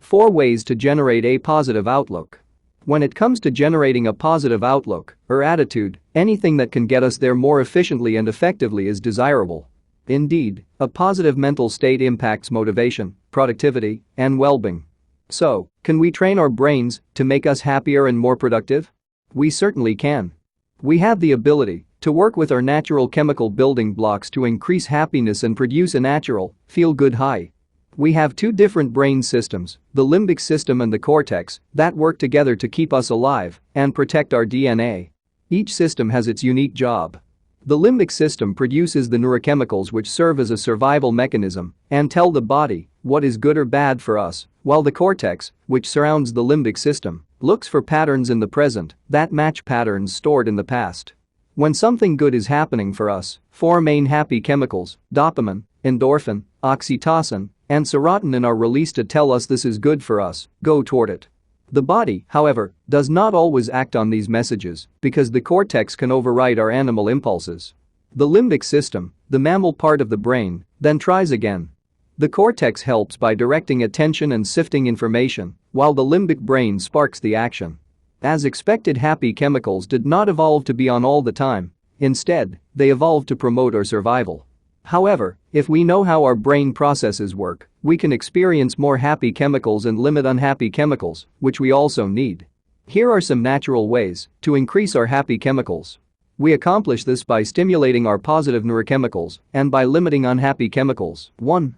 4 ways to generate a positive outlook. When it comes to generating a positive outlook or attitude, anything that can get us there more efficiently and effectively is desirable. Indeed, a positive mental state impacts motivation, productivity, and well-being. So, can we train our brains to make us happier and more productive? We certainly can. We have the ability to work with our natural chemical building blocks to increase happiness and produce a natural, feel-good high. We have 2 different brain systems, the limbic system and the cortex, that work together to keep us alive and protect our DNA. Each system has its unique job. The limbic system produces the neurochemicals which serve as a survival mechanism and tell the body what is good or bad for us, while the cortex, which surrounds the limbic system, looks for patterns in the present that match patterns stored in the past. When something good is happening for us, 4 main happy chemicals, dopamine, endorphin, oxytocin, and serotonin are released to tell us this is good for us, go toward it. The body, however, does not always act on these messages because the cortex can override our animal impulses. The limbic system, the mammal part of the brain, then tries again. The cortex helps by directing attention and sifting information, while the limbic brain sparks the action. As expected, happy chemicals did not evolve to be on all the time. Instead, they evolved to promote our survival. However, if we know how our brain processes work, we can experience more happy chemicals and limit unhappy chemicals, which we also need. Here are some natural ways to increase our happy chemicals. We accomplish this by stimulating our positive neurochemicals and by limiting unhappy chemicals. 1.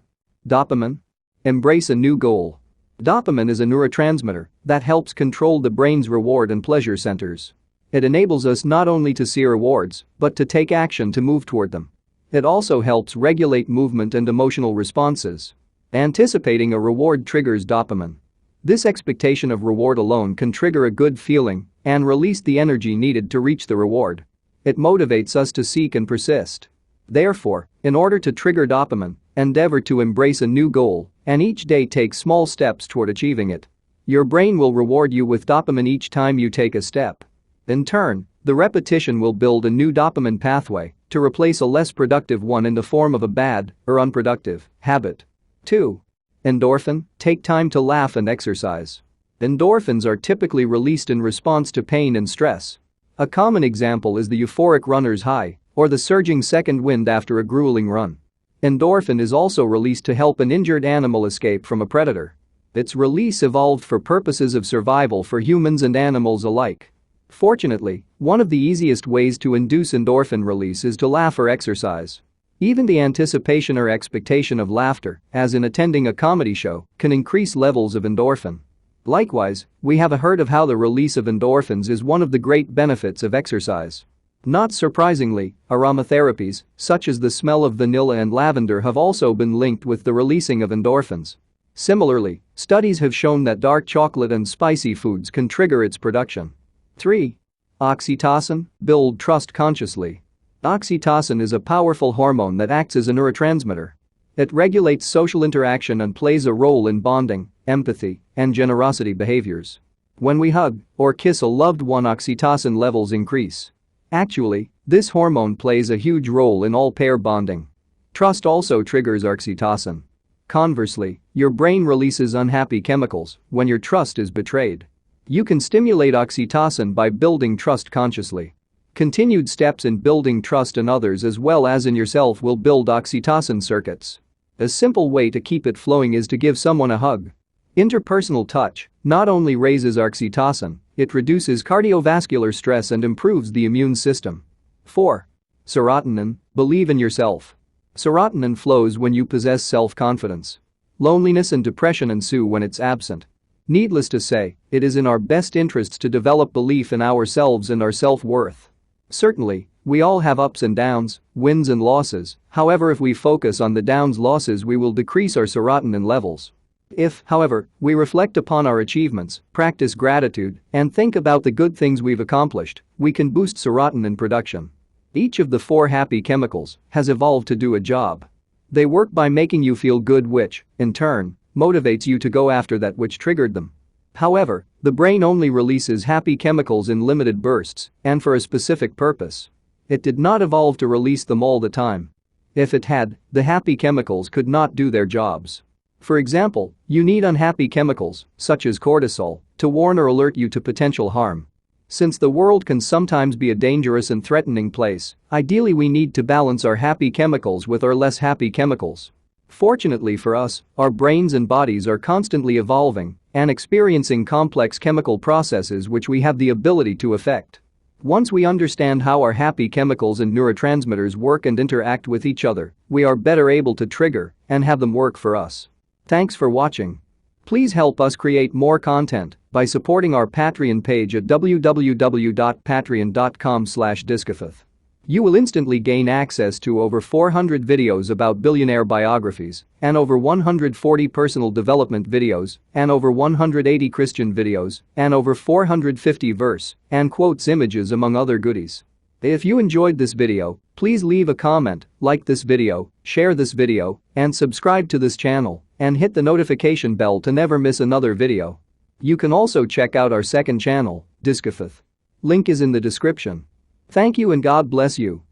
Dopamine. Embrace a new goal. Dopamine is a neurotransmitter that helps control the brain's reward and pleasure centers. It enables us not only to see rewards, but to take action to move toward them. It also helps regulate movement and emotional responses. Anticipating a reward triggers dopamine. This expectation of reward alone can trigger a good feeling and release the energy needed to reach the reward. It motivates us to seek and persist. Therefore, in order to trigger dopamine, endeavor to embrace a new goal and each day take small steps toward achieving it. Your brain will reward you with dopamine each time you take a step. In turn, the repetition will build a new dopamine pathway to replace a less productive one in the form of a bad or unproductive habit. 2. Endorphin. Take time to laugh and exercise. Endorphins are typically released in response to pain and stress. A common example is the euphoric runner's high or the surging second wind after a grueling run. Endorphin is also released to help an injured animal escape from a predator. Its release evolved for purposes of survival for humans and animals alike. Fortunately, one of the easiest ways to induce endorphin release is to laugh or exercise. Even the anticipation or expectation of laughter, as in attending a comedy show, can increase levels of endorphin. Likewise, we have heard of how the release of endorphins is one of the great benefits of exercise. Not surprisingly, aromatherapies, such as the smell of vanilla and lavender, have also been linked with the releasing of endorphins. Similarly, studies have shown that dark chocolate and spicy foods can trigger its production. 3. Oxytocin. Build trust consciously. Oxytocin is a powerful hormone that acts as a neurotransmitter. It regulates social interaction and plays a role in bonding, empathy, and generosity behaviors. When we hug or kiss a loved one, oxytocin levels increase. Actually, this hormone plays a huge role in all pair bonding. Trust also triggers oxytocin. Conversely, your brain releases unhappy chemicals when your trust is betrayed. You can stimulate oxytocin by building trust consciously. Continued steps in building trust in others as well as in yourself will build oxytocin circuits. A simple way to keep it flowing is to give someone a hug. Interpersonal touch not only raises oxytocin, it reduces cardiovascular stress and improves the immune system. 4. Serotonin. Believe in yourself. Serotonin flows when you possess self-confidence. Loneliness and depression ensue when it's absent. Needless to say, it is in our best interests to develop belief in ourselves and our self-worth. Certainly, we all have ups and downs, wins and losses. However, if we focus on the downs losses, we will decrease our serotonin levels. If, however, we reflect upon our achievements, practice gratitude, and think about the good things we've accomplished, we can boost serotonin production. Each of the 4 happy chemicals has evolved to do a job. They work by making you feel good, which, in turn, motivates you to go after that which triggered them. However, the brain only releases happy chemicals in limited bursts and for a specific purpose. It did not evolve to release them all the time. If it had, the happy chemicals could not do their jobs. For example, you need unhappy chemicals, such as cortisol, to warn or alert you to potential harm. Since the world can sometimes be a dangerous and threatening place, ideally we need to balance our happy chemicals with our less happy chemicals. Fortunately for us, our brains and bodies are constantly evolving and experiencing complex chemical processes which we have the ability to affect. Once we understand how our happy chemicals and neurotransmitters work and interact with each other, we are better able to trigger and have them work for us. Thanks for watching. Please help us create more content by supporting our Patreon page at www.patreon.com/discofith. You will instantly gain access to over 400 videos about billionaire biographies and over 140 personal development videos and over 180 Christian videos and over 450 verse and quotes images among other goodies. If you enjoyed this video, please leave a comment, like this video, share this video, and subscribe to this channel and hit the notification bell to never miss another video. You can also check out our second channel, Discofith. Link is in the description. Thank you and God bless you.